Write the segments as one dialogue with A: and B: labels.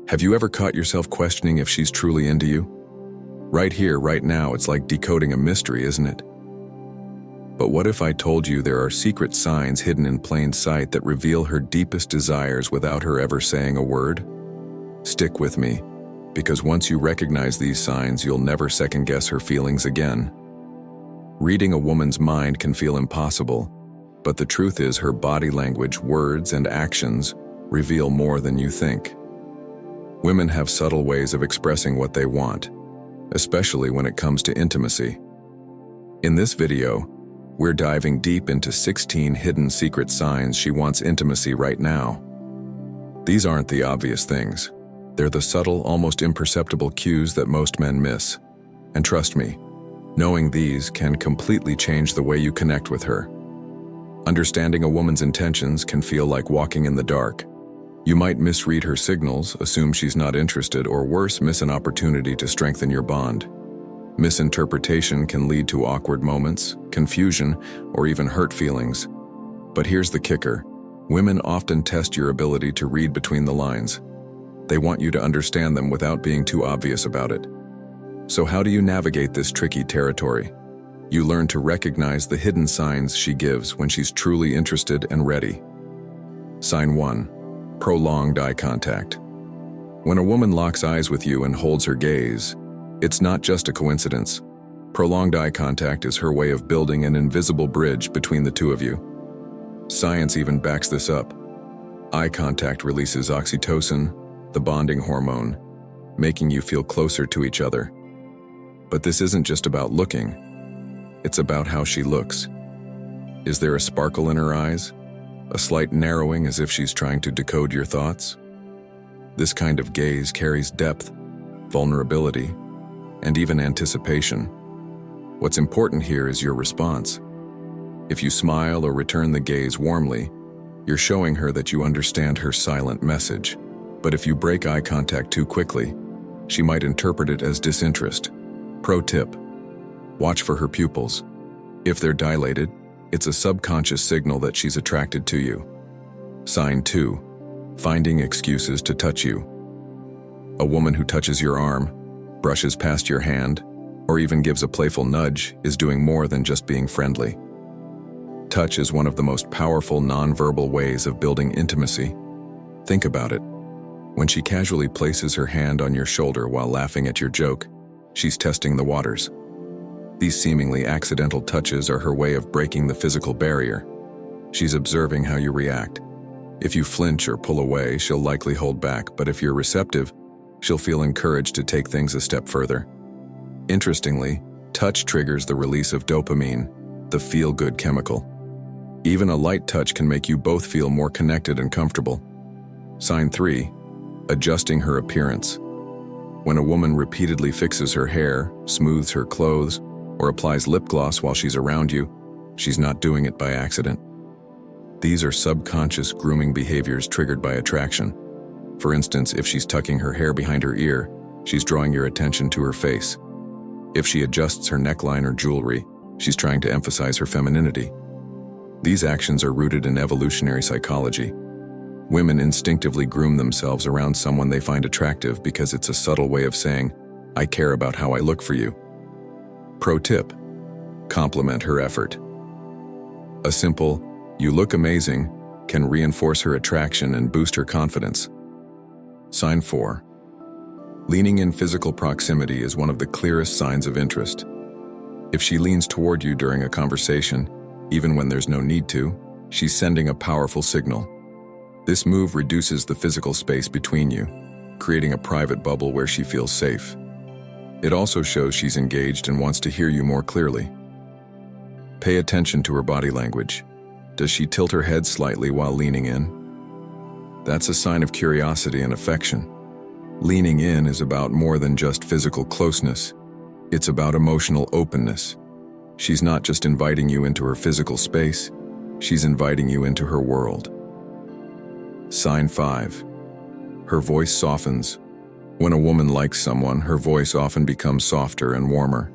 A: Have you ever caught yourself questioning if she's truly into you? Right here, right now, it's like decoding a mystery, isn't it? But what if I told you there are secret signs hidden in plain sight that reveal her deepest desires without her ever saying a word? Stick with me, because once you recognize these signs, you'll never second-guess her feelings again. Reading a woman's mind can feel impossible, but the truth is her body language, words, and actions reveal more than you think. Women have subtle ways of expressing what they want, especially when it comes to intimacy. In this video, we're diving deep into 16 hidden secret signs she wants intimacy right now. These aren't the obvious things. They're the subtle, almost imperceptible cues that most men miss. And trust me, knowing these can completely change the way you connect with her. Understanding a woman's intentions can feel like walking in the dark. You might misread her signals, assume she's not interested, or worse, miss an opportunity to strengthen your bond. Misinterpretation can lead to awkward moments, confusion, or even hurt feelings. But here's the kicker. Women often test your ability to read between the lines. They want you to understand them without being too obvious about it. So how do you navigate this tricky territory? You learn to recognize the hidden signs she gives when she's truly interested and ready. Sign 1. Prolonged eye contact. When a woman locks eyes with you and holds her gaze, it's not just a coincidence. Prolonged eye contact is her way of building an invisible bridge between the two of you. Science even backs this up. Eye contact releases oxytocin, the bonding hormone, making you feel closer to each other. But this isn't just about looking. It's about how she looks. Is there a sparkle in her eyes? A slight narrowing as if she's trying to decode your thoughts? This kind of gaze carries depth, vulnerability, and even anticipation. What's important here is your response. If you smile or return the gaze warmly, you're showing her that you understand her silent message. But if you break eye contact too quickly, she might interpret it as disinterest. Pro tip: watch for her pupils. If they're dilated, it's a subconscious signal that she's attracted to you. Sign 2. Finding excuses to touch you. A woman who touches your arm, brushes past your hand, or even gives a playful nudge is doing more than just being friendly. Touch is one of the most powerful nonverbal ways of building intimacy. Think about it. When she casually places her hand on your shoulder while laughing at your joke, she's testing the waters. These seemingly accidental touches are her way of breaking the physical barrier. She's observing how you react. If you flinch or pull away, she'll likely hold back, but if you're receptive, she'll feel encouraged to take things a step further. Interestingly, touch triggers the release of dopamine, the feel-good chemical. Even a light touch can make you both feel more connected and comfortable. Sign 3. Adjusting her appearance. When a woman repeatedly fixes her hair, smooths her clothes, or applies lip gloss while she's around you, she's not doing it by accident. These are subconscious grooming behaviors triggered by attraction. For instance, if she's tucking her hair behind her ear, she's drawing your attention to her face. If she adjusts her neckline or jewelry, she's trying to emphasize her femininity. These actions are rooted in evolutionary psychology. Women instinctively groom themselves around someone they find attractive because it's a subtle way of saying, "I care about how I look for you." Pro tip: compliment her effort. A simple, "You look amazing," can reinforce her attraction and boost her confidence. Sign 4. Leaning in physical proximity is one of the clearest signs of interest. If she leans toward you during a conversation, even when there's no need to, she's sending a powerful signal. This move reduces the physical space between you, creating a private bubble where she feels safe. It also shows she's engaged and wants to hear you more clearly. Pay attention to her body language. Does she tilt her head slightly while leaning in? That's a sign of curiosity and affection. Leaning in is about more than just physical closeness. It's about emotional openness. She's not just inviting you into her physical space, she's inviting you into her world. Sign 5. Her voice softens. When a woman likes someone, her voice often becomes softer and warmer.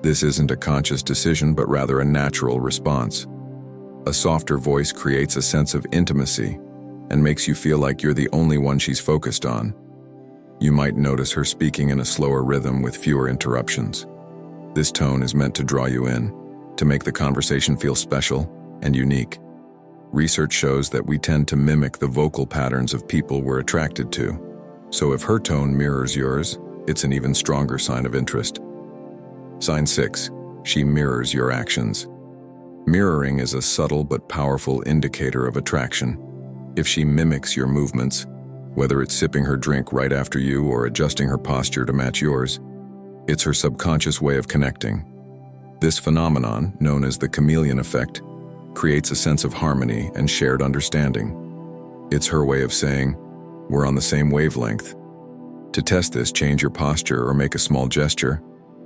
A: This isn't a conscious decision, but rather a natural response. A softer voice creates a sense of intimacy and makes you feel like you're the only one she's focused on. You might notice her speaking in a slower rhythm with fewer interruptions. This tone is meant to draw you in, to make the conversation feel special and unique. Research shows that we tend to mimic the vocal patterns of people we're attracted to. So if her tone mirrors yours, it's an even stronger sign of interest. Sign 6. She mirrors your actions. Mirroring is a subtle but powerful indicator of attraction. If she mimics your movements, whether it's sipping her drink right after you or adjusting her posture to match yours, it's her subconscious way of connecting. This phenomenon, known as the chameleon effect, creates a sense of harmony and shared understanding. It's her way of saying, "We're on the same wavelength." To test this, change your posture or make a small gesture,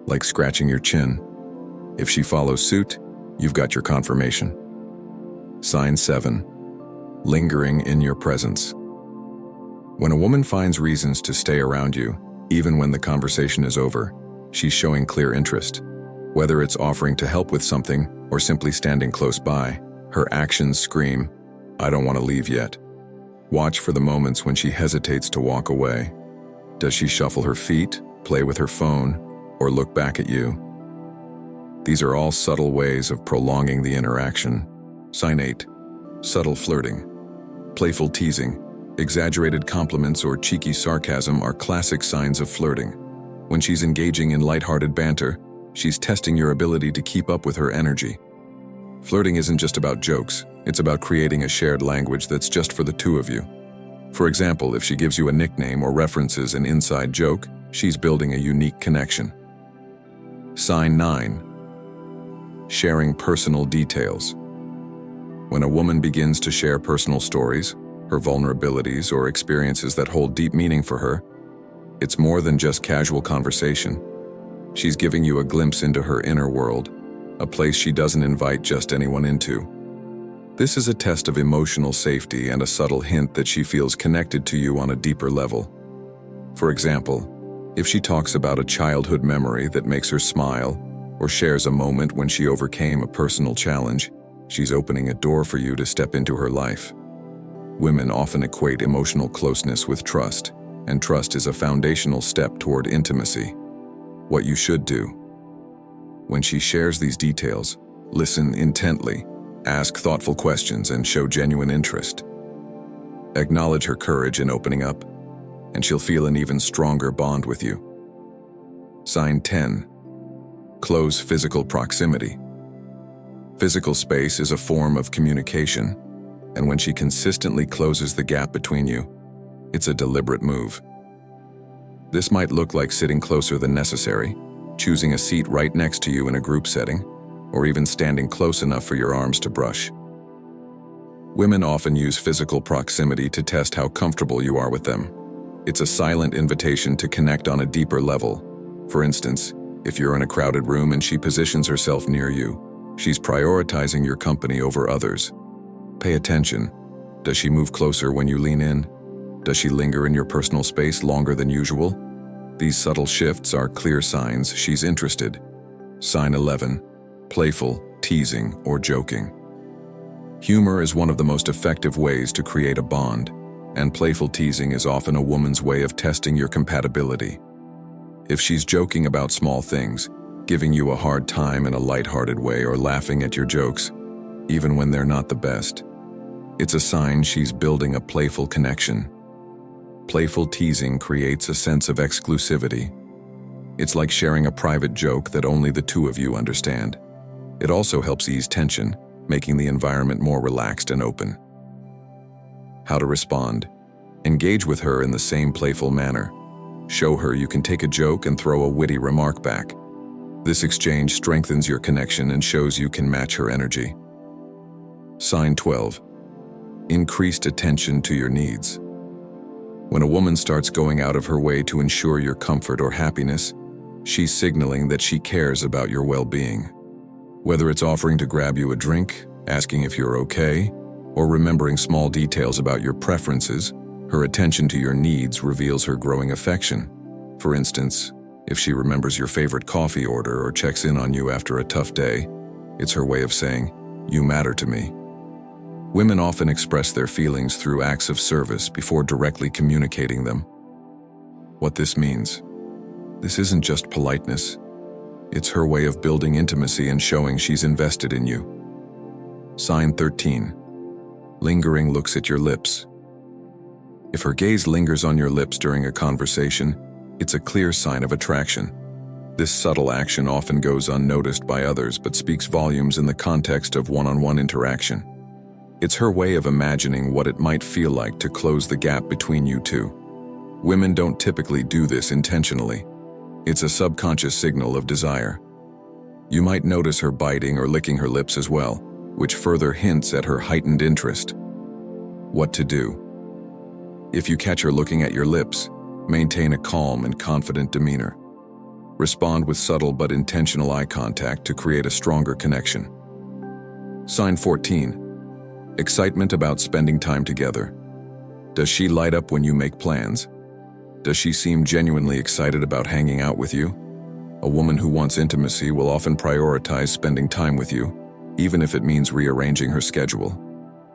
A: like scratching your chin. If she follows suit, you've got your confirmation. Sign 7. Lingering in your presence. When a woman finds reasons to stay around you, even when the conversation is over, she's showing clear interest. Whether it's offering to help with something or simply standing close by, her actions scream, "I don't want to leave yet." Watch for the moments when she hesitates to walk away. Does she shuffle her feet, play with her phone, or look back at you? These are all subtle ways of prolonging the interaction. Sign 8. Subtle flirting. Playful teasing, exaggerated compliments, or cheeky sarcasm are classic signs of flirting. When she's engaging in lighthearted banter, she's testing your ability to keep up with her energy. Flirting isn't just about jokes, it's about creating a shared language that's just for the two of you. For example, if she gives you a nickname or references an inside joke, she's building a unique connection. Sign 9. Sharing personal details. When a woman begins to share personal stories, her vulnerabilities, or experiences that hold deep meaning for her, it's more than just casual conversation. She's giving you a glimpse into her inner world, a place she doesn't invite just anyone into. This is a test of emotional safety and a subtle hint that she feels connected to you on a deeper level. For example, if she talks about a childhood memory that makes her smile, or shares a moment when she overcame a personal challenge, she's opening a door for you to step into her life. Women often equate emotional closeness with trust, and trust is a foundational step toward intimacy. What you should do. When she shares these details, listen intently, ask thoughtful questions, and show genuine interest. Acknowledge her courage in opening up, and she'll feel an even stronger bond with you. Sign 10. Close physical proximity. Physical space is a form of communication, and when she consistently closes the gap between you, it's a deliberate move. This might look like sitting closer than necessary, choosing a seat right next to you in a group setting, or even standing close enough for your arms to brush. Women often use physical proximity to test how comfortable you are with them. It's a silent invitation to connect on a deeper level. For instance, if you're in a crowded room and she positions herself near you, she's prioritizing your company over others. Pay attention. Does she move closer when you lean in? Does she linger in your personal space longer than usual? These subtle shifts are clear signs she's interested. Sign 11. Playful, teasing, or joking. Humor is one of the most effective ways to create a bond, and playful teasing is often a woman's way of testing your compatibility. If she's joking about small things, giving you a hard time in a lighthearted way, or laughing at your jokes, even when they're not the best, it's a sign she's building a playful connection. Playful teasing creates a sense of exclusivity. It's like sharing a private joke that only the two of you understand. It also helps ease tension, making the environment more relaxed and open. How to respond. Engage with her in the same playful manner. Show her you can take a joke and throw a witty remark back. This exchange strengthens your connection and shows you can match her energy. Sign 12. Increased attention to your needs. When a woman starts going out of her way to ensure your comfort or happiness, she's signaling that she cares about your well-being. Whether it's offering to grab you a drink, asking if you're okay, or remembering small details about your preferences, her attention to your needs reveals her growing affection. For instance, if she remembers your favorite coffee order or checks in on you after a tough day, it's her way of saying, "You matter to me." Women often express their feelings through acts of service before directly communicating them. What this means. This isn't just politeness. It's her way of building intimacy and showing she's invested in you. Sign 13. Lingering looks at your lips. If her gaze lingers on your lips during a conversation, it's a clear sign of attraction. This subtle action often goes unnoticed by others but speaks volumes in the context of one-on-one interaction. It's her way of imagining what it might feel like to close the gap between you two. Women don't typically do this intentionally. It's a subconscious signal of desire. You might notice her biting or licking her lips as well, which further hints at her heightened interest. What to do? If you catch her looking at your lips, maintain a calm and confident demeanor. Respond with subtle but intentional eye contact to create a stronger connection. Sign 14. Excitement about spending time together. Does she light up when you make plans? Does she seem genuinely excited about hanging out with you? A woman who wants intimacy will often prioritize spending time with you, even if it means rearranging her schedule.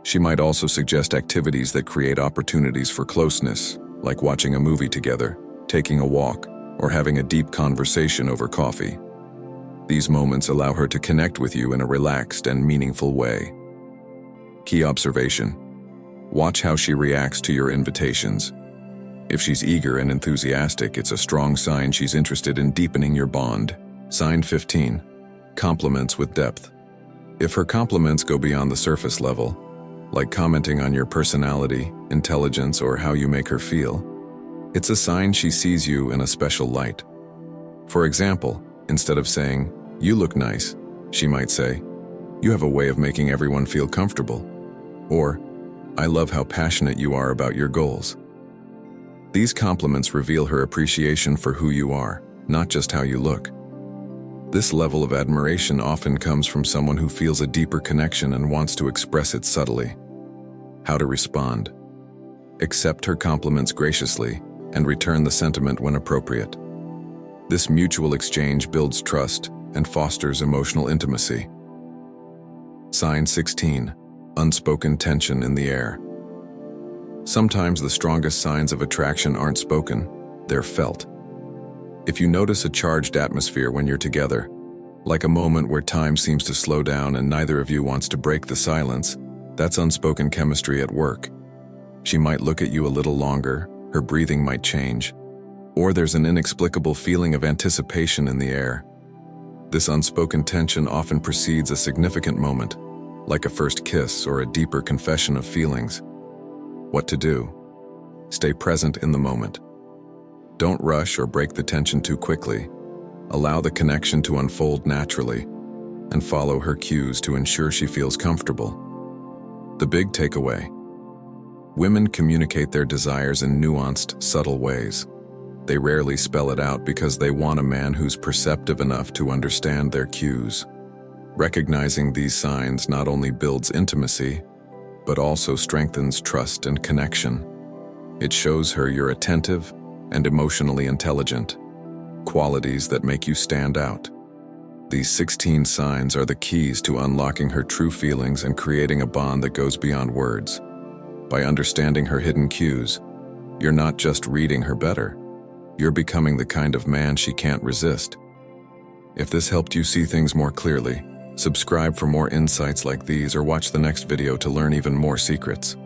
A: She might also suggest activities that create opportunities for closeness, like watching a movie together, taking a walk, or having a deep conversation over coffee. These moments allow her to connect with you in a relaxed and meaningful way. Key observation. Watch how she reacts to your invitations. If she's eager and enthusiastic, it's a strong sign she's interested in deepening your bond. Sign 15. Compliments with depth. If her compliments go beyond the surface level, like commenting on your personality, intelligence, or how you make her feel, it's a sign she sees you in a special light. For example, instead of saying, "You look nice," she might say, "You have a way of making everyone feel comfortable." Or, "I love how passionate you are about your goals." These compliments reveal her appreciation for who you are, not just how you look. This level of admiration often comes from someone who feels a deeper connection and wants to express it subtly. How to respond. Accept her compliments graciously and return the sentiment when appropriate. This mutual exchange builds trust and fosters emotional intimacy. Sign 16. Unspoken tension in the air. Sometimes the strongest signs of attraction aren't spoken, they're felt. If you notice a charged atmosphere when you're together, like a moment where time seems to slow down and neither of you wants to break the silence, that's unspoken chemistry at work. She might look at you a little longer, her breathing might change, or there's an inexplicable feeling of anticipation in the air. This unspoken tension often precedes a significant moment, like a first kiss or a deeper confession of feelings. What to do? Stay present in the moment. Don't rush or break the tension too quickly. Allow the connection to unfold naturally, and follow her cues to ensure she feels comfortable. The big takeaway. Women communicate their desires in nuanced, subtle ways. They rarely spell it out because they want a man who's perceptive enough to understand their cues. Recognizing these signs not only builds intimacy, but also strengthens trust and connection. It shows her you're attentive and emotionally intelligent, qualities that make you stand out. These 16 signs are the keys to unlocking her true feelings and creating a bond that goes beyond words. By understanding her hidden cues, you're not just reading her better, you're becoming the kind of man she can't resist. If this helped you see things more clearly, subscribe for more insights like these or watch the next video to learn even more secrets.